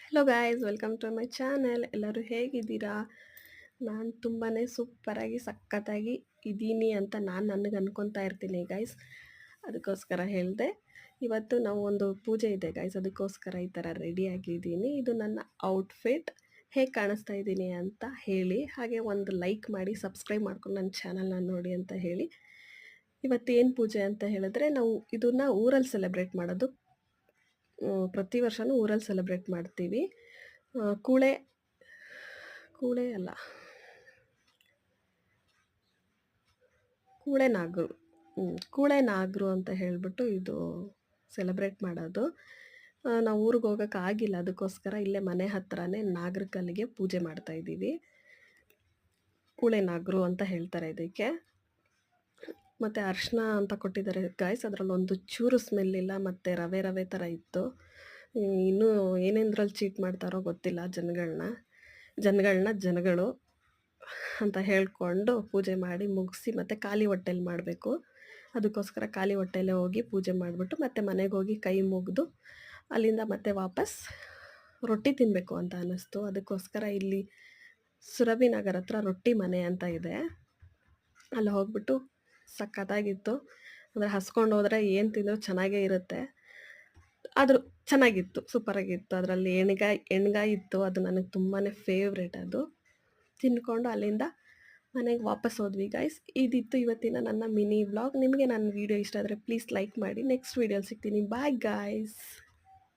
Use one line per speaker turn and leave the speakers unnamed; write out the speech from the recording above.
Hello guys, welcome to my channel. ಎಲ್ಲರೂ ಹೇಗಿದ್ದೀರಾ? ನಾನು ತುಂಬಾ ಸೂಪರಾಗಿ ಸಖತ್ತಾಗಿ ಇದ್ದೀನಿ ಅಂತ ನಾನು ನನಗೆ ಅನ್ಕೊತಾ ಇರ್ತೀನಿ ಗೈಸ್. ಅದಕ್ಕೋಸ್ಕರ ಹೇಳಿದೆ, ಇವತ್ತು ನಾವು ಒಂದು ಪೂಜೆ ಇದೆ ಗೈಸ್, ಅದಕ್ಕೋಸ್ಕರ ಈ ಥರ ರೆಡಿ ಆಗಿದ್ದೀನಿ. ಇದು ನನ್ನ ಔಟ್ಫಿಟ್. ಹೇಗೆ ಕಾಣಿಸ್ತಾ ಇದ್ದೀನಿ ಅಂತ ಹೇಳಿ, ಹಾಗೆ ಒಂದು ಲೈಕ್ ಮಾಡಿ ಸಬ್ಸ್ಕ್ರೈಬ್ ಮಾಡ್ಕೊಂಡು ನನ್ನ ಚಾನಲ್ನ ನೋಡಿ ಅಂತ ಹೇಳಿ. ಇವತ್ತೇನು ಪೂಜೆ ಅಂತ ಹೇಳಿದ್ರೆ, ನಾವು ಇದನ್ನು ಊರಲ್ಲಿ ಸೆಲೆಬ್ರೇಟ್ ಮಾಡೋದು. ಪ್ರತಿ ವರ್ಷವೂ ಊರಲ್ಲಿ ಸೆಲೆಬ್ರೇಟ್ ಮಾಡ್ತೀವಿ. ಕೂಳೆ ಕೂಳೆ ಅಲ್ಲ ಕೂಳೆ ನಾಗರು ಕೂಳೆ ನಾಗರು ಅಂತ ಹೇಳಿಬಿಟ್ಟು ಇದು ಸೆಲೆಬ್ರೇಟ್ ಮಾಡೋದು. ನಾವು ಊರಿಗೆ ಹೋಗೋಕ್ಕಾಗಿಲ್ಲ, ಅದಕ್ಕೋಸ್ಕರ ಇಲ್ಲೇ ಮನೆ ಹತ್ರನೇ ನಾಗರ ಕಲ್ಲಿಗೆ ಪೂಜೆ ಮಾಡ್ತಾಯಿದ್ದೀವಿ. ಕೂಳೆ ನಾಗರು ಅಂತ ಹೇಳ್ತಾರೆ ಇದಕ್ಕೆ. ಮತ್ತು ಅರಿಶಿನ ಅಂತ ಕೊಟ್ಟಿದ್ದಾರೆ ಗಾಯ್ಸ್, ಅದರಲ್ಲಿ ಒಂದು ಚೂರು ಸ್ಮೆಲ್ ಇಲ್ಲ, ಮತ್ತು ರವೆ ರವೆ ಥರ ಇತ್ತು. ಇನ್ನೂ ಏನೇಂದ್ರಲ್ಲಿ ಚೀಟ್ ಮಾಡ್ತಾರೋ ಗೊತ್ತಿಲ್ಲ ಜನಗಳು ಅಂತ ಹೇಳ್ಕೊಂಡು ಪೂಜೆ ಮಾಡಿ ಮುಗಿಸಿ ಮತ್ತು ಖಾಲಿ ಹೊಟ್ಟೆಲಿ ಮಾಡಬೇಕು. ಅದಕ್ಕೋಸ್ಕರ ಖಾಲಿ ಹೊಟ್ಟೆಲೇ ಹೋಗಿ ಪೂಜೆ ಮಾಡಿಬಿಟ್ಟು ಮತ್ತೆ ಮನೆಗೆ ಹೋಗಿ ಕೈ ಮುಗಿದು ಅಲ್ಲಿಂದ ಮತ್ತೆ ವಾಪಸ್ ರೊಟ್ಟಿ ತಿನ್ನಬೇಕು ಅಂತ ಅನ್ನಿಸ್ತು. ಅದಕ್ಕೋಸ್ಕರ ಇಲ್ಲಿ ಸುರಭಿ ನಗರ ಹತ್ರ ರೊಟ್ಟಿ ಮನೆ ಅಂತ ಇದೆ, ಅಲ್ಲಿ ಹೋಗ್ಬಿಟ್ಟು ಸಖತ್ತಾಗಿತ್ತು. ಅಂದರೆ ಹಸ್ಕೊಂಡು ಹೋದರೆ ಏನು ತಿಂದರೂ ಚೆನ್ನಾಗೇ ಇರುತ್ತೆ. ಆದರೂ ಚೆನ್ನಾಗಿತ್ತು, ಸೂಪರಾಗಿತ್ತು. ಅದರಲ್ಲಿ ಎಣ್ಗಾಯಿ ಇತ್ತು, ಅದು ನನಗೆ ತುಂಬಾ ಫೇವ್ರೇಟ್. ಅದು ತಿಂದ್ಕೊಂಡು ಅಲ್ಲಿಂದ ಮನೆಗೆ ವಾಪಸ್ ಹೋದ್ವಿ ಗೈಸ್. ಇದಿತ್ತು ಇವತ್ತಿನ ನನ್ನ ಮಿನಿ ವ್ಲಾಗ್. ನಿಮಗೆ ನನ್ನ ವೀಡಿಯೋ ಇಷ್ಟ ಆದರೆ ಪ್ಲೀಸ್ ಲೈಕ್ ಮಾಡಿ. ನೆಕ್ಸ್ಟ್ ವೀಡಿಯೋಲಿ ಸಿಗ್ತೀನಿ. Bye guys.